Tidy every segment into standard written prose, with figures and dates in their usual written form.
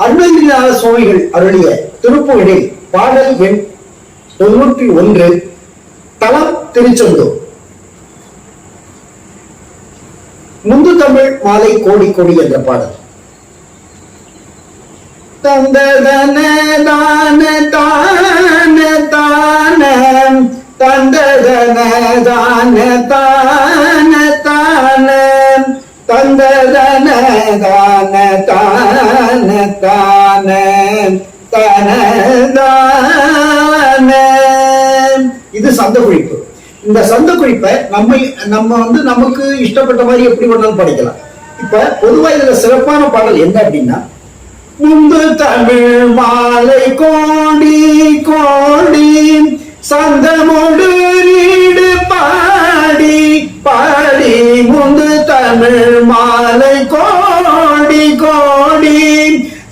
அருணகிரிநாத சுவாமிகள் அருளிய திருப்புகழில் பாடல் எண் 91, தலம் திருச்செந்தூர். முந்து தமிழ் மாலை கோடி கோடி என்ற பாடல். தந்ததன தான தான தான தந்ததன தான தான தான தந்ததன தான தான தான தனதான. இது சந்த குறிப்பு. இந்த சந்த குறிப்பை நம்ம நமக்கு இஷ்டப்பட்ட மாதிரி எப்படி வேணாலும் படிக்கலாம். இப்ப பொதுவா இதுல சிறப்பான பாடல் என்ன அப்படின்னா, முந்து தமிழ் மாலை கோடி கோடி சந்தமோடு நீடு பாடி பாடி முந்து தமிழ் மாலை கோடி கோடி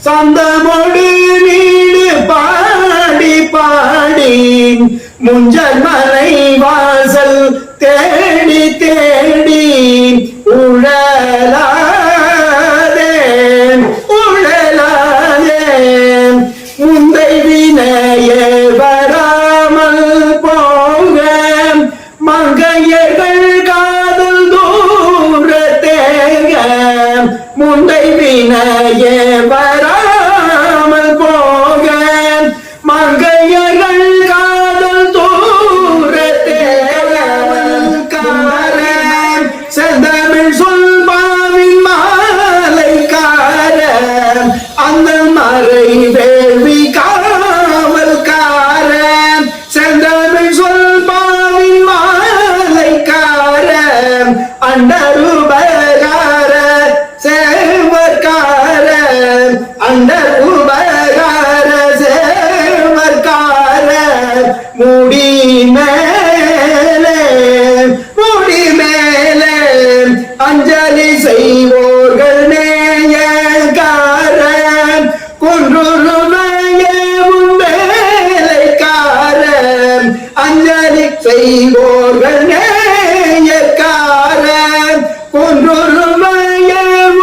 சந்தமோடு நீடு பாடி பாடி முஞ்சல் மலை வாசல் தேடி தேடி உழலாதே உழலாதே முந்தை வினைய வராமல் போக மங்கையர்கள் காதல் தூர தேக முந்தை வினைய வராமல் போக மங்கையர்கள் காதல் தூர தேக காரன் செந்தமிழ் சொல்பாவின் மாலைக்காரன் அந்த மறை வேள்வி காவல் காரன் செந்தமிழ் சொல்பாவின் மாலைக்காரன் அண்டருபகார சேவற்காரன் அண்டருபகார சேவற்காரன் முடி மேலே அஞ்சலி செய்வோர்கள் நேயக்காரன் குன்றுருமையும் வேலைக்காரன் அஞ்சலி செய்வோர்கள் நேயக்காரன் குன்றுருமையும்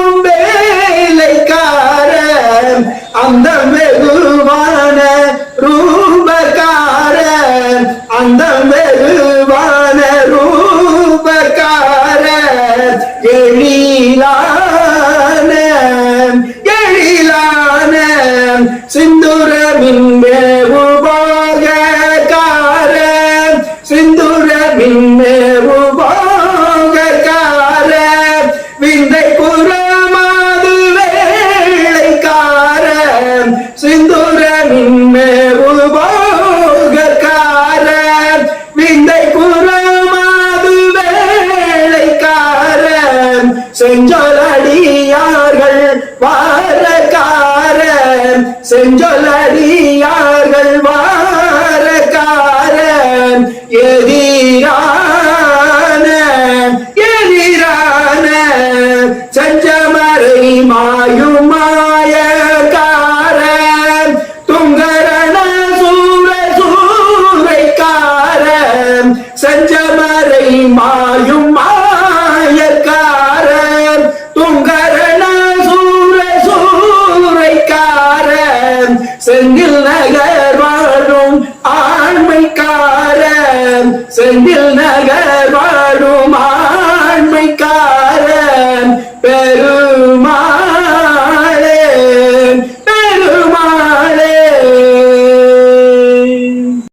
வேலைக்காரன் அந்த வெகுவான ரூபக்காரன் அந்த வெகுவான ரூபக்காரன் எழிலான எழிலான சிந்துரமின் மேவுபாகக்காரன் சிந்துரமின் மேவுபாகக்காரன் விந்தை புறமாது வேளைக்காரன் சிந்துரமின் மேவுபாகக்காரன் விந்தை புறமாது வேளைக்காரன் செஞ்சொலடியார்கள் வாரக்காரன் செஞ்சொலடியார்கள் வாரக்காரன் எதிரான எதிரான செஞ்சமரை மாயும் மாயக்காரன் துங்கரண சூர சூரைக்காரன் செஞ்சமரை மாயும் மாயக்காரன் துங்கரண சூர சூரைக்காரன் செந்தில் நகர் வாழும் ஆண்மைக்காரன் செந்தில் நகர் வாழும் ஆண்மைக்காரன்